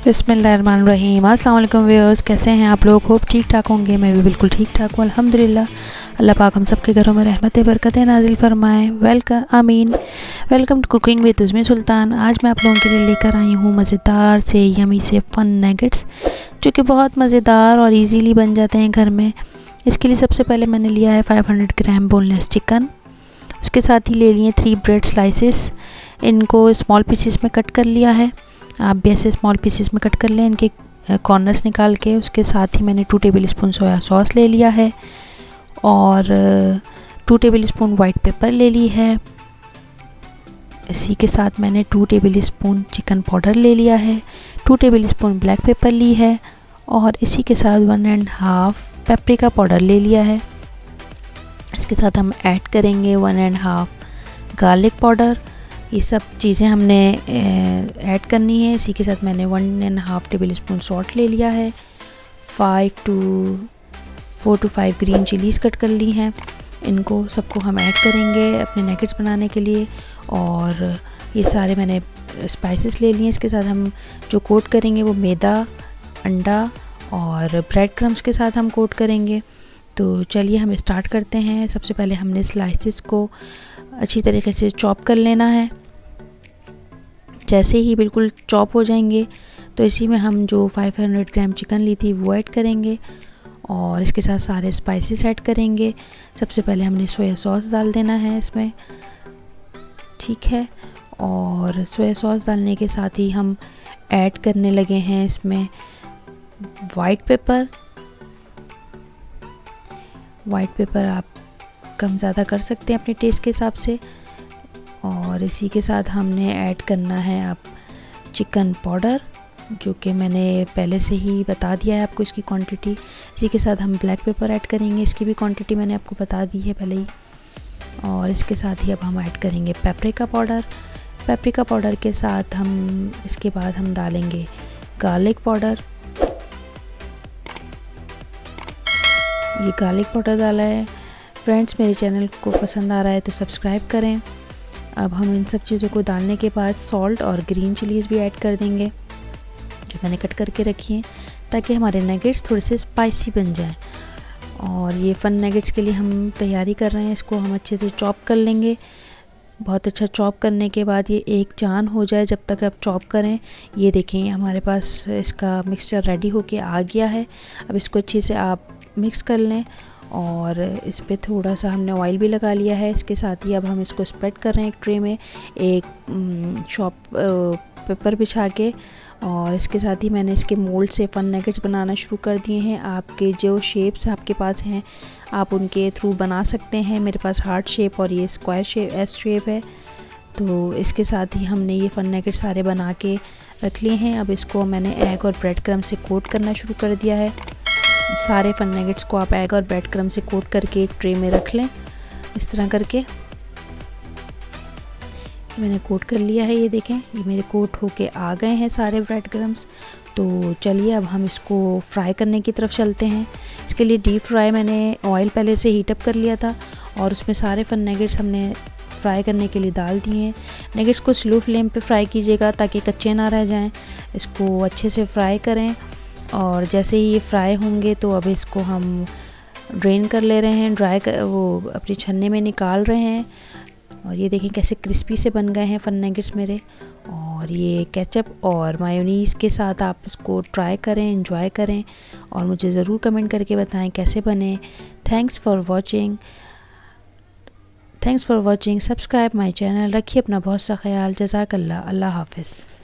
बिस्मिल्लाहिर्रहमानिर्रहीम। अस्सलाम वालेकुम व्यूअर्स, कैसे हैं आप लोग? खूब ठीक ठाक होंगे। मैं भी बिल्कुल ठीक ठाक हूँ अल्हम्दुलिल्लाह। अल्लाह पाक हम सबके घरों में रहमतें बरकतें नाजिल फरमाएँ। वेलकम टू कुकिंग विद उज़्मी सुल्तान। आज मैं आप लोगों के लिए लेकर आई हूँ मज़ेदार से यमी से फ़न नगेट्स, जो कि बहुत मज़ेदार और इजीली बन जाते हैं घर में। इसके लिए सबसे पहले मैंने लिया है 500 ग्राम बोनलेस चिकन। उसके साथ ही ले लिए 3 ब्रेड स्लाइसेस। इनको स्मॉल पीसेस में कट कर लिया है। आप भी ऐसे स्मॉल पीसेस में कट कर लें, इनके कॉर्नर्स निकाल के। उसके साथ ही मैंने 2 टेबलस्पून सोया सॉस ले लिया है और 2 टेबलस्पून वाइट पेपर ले ली है। इसी के साथ मैंने 2 टेबलस्पून चिकन पाउडर ले लिया है, 2 टेबलस्पून ब्लैक पेपर ली है और इसी के साथ 1.5 पेपरिका पाउडर ले लिया है। इसके साथ हम ऐड करेंगे 1.5 गार्लिक पाउडर। ये सब चीज़ें हमने ऐड करनी है। इसी के साथ मैंने 1.5 टेबलस्पून सॉल्ट ले लिया है। 4 to 5 ग्रीन चिलीज़ कट कर ली हैं। इनको सबको हम ऐड करेंगे अपने नगेट्स बनाने के लिए। और ये सारे मैंने स्पाइसेस ले लिए हैं। इसके साथ हम जो कोट करेंगे वो मैदा, अंडा और ब्रेड क्रम्स के साथ हम कोट करेंगे। तो चलिए हम स्टार्ट करते हैं। सबसे पहले हमने स्लाइसेस को अच्छी तरीके से चॉप कर लेना है। जैसे ही बिल्कुल चॉप हो जाएंगे तो इसी में हम जो 500 ग्राम चिकन ली थी वो ऐड करेंगे और इसके साथ सारे स्पाइसेस ऐड करेंगे। सबसे पहले हमने सोया सॉस डाल देना है इसमें, ठीक है। और सोया सॉस डालने के साथ ही हम ऐड करने लगे हैं इसमें वाइट पेपर आप कम ज़्यादा कर सकते हैं अपने टेस्ट के हिसाब से। और इसी के साथ हमने ऐड करना है आप चिकन पाउडर, जो कि मैंने पहले से ही बता दिया है आपको इसकी क्वांटिटी। इसी के साथ हम ब्लैक पेपर ऐड करेंगे, इसकी भी क्वांटिटी मैंने आपको बता दी है पहले ही। और इसके साथ ही अब हम ऐड करेंगे पेपरिका पाउडर के साथ हम इसके बाद हम डालेंगे गार्लिक पाउडर। ये गार्लिक पाउडर डाला है। फ्रेंड्स, मेरे चैनल को पसंद आ रहा है तो सब्सक्राइब करें। अब हम इन सब चीज़ों को डालने के बाद सॉल्ट और ग्रीन चिलीज़ भी ऐड कर देंगे, जो मैंने कट करके रखी हैं, ताकि हमारे नगेट्स थोड़े से स्पाइसी बन जाएं। और ये फ़न नगेट्स के लिए हम तैयारी कर रहे हैं। इसको हम अच्छे से चॉप कर लेंगे। बहुत अच्छा चॉप करने के बाद ये एक जान हो जाए जब तक आप चॉप करें। ये देखें, हमारे पास इसका मिक्सचर रेडी होके आ गया है। अब इसको अच्छे से आप मिक्स कर लें और इस पे थोड़ा सा हमने ऑयल भी लगा लिया है। इसके साथ ही अब हम इसको स्प्रेड कर रहे हैं एक ट्रे में, एक पेपर बिछा के। और इसके साथ ही मैंने इसके मोल्ड से फ़न नगेट्स बनाना शुरू कर दिए हैं। आपके जो शेप्स आपके पास हैं आप उनके थ्रू बना सकते हैं। मेरे पास हार्ट शेप और ये स्क्वायर शेप एस शेप है। तो इसके साथ ही हमने ये फ़न नगेट्स सारे बना के रख लिए हैं। अब इसको मैंने एग और ब्रेड क्रम्ब से कोट करना शुरू कर दिया है। सारे फ़न नगेट्स को आप एग और ब्रेड क्रम्ब से कोट करके एक ट्रे में रख लें, इस तरह करके। मैंने कोट कर लिया है, ये देखें, ये मेरे कोट होके आ गए हैं सारे ब्रेड क्रम्ब्स। तो चलिए अब हम इसको फ्राई करने की तरफ चलते हैं। इसके लिए डीप फ्राई मैंने ऑयल पहले से हीट अप कर लिया था और उसमें सारे फ़न नगेट्स हमने फ्राई करने के लिए डाल दिए हैं। नगेट्स को स्लो फ्लेम पे फ्राई कीजिएगा ताकि कच्चे ना रह जाएं। इसको अच्छे से फ्राई करें और जैसे ही ये फ्राई होंगे तो अब इसको हम ड्रेन कर ले रहे हैं, वो अपनी छन्ने में निकाल रहे हैं। और ये देखें कैसे क्रिस्पी से बन गए हैं फ़न नगेट्स मेरे। और ये केचप और मायोनीज़ के साथ आप इसको ट्राई करें, एंजॉय करें और मुझे ज़रूर कमेंट करके बताएं कैसे बने। Thanks for watching. Subscribe my channel. रखिए अपना बहुत सा ख्याल। जज़ाकल्लाह। अल्लाह हाफ़िज़।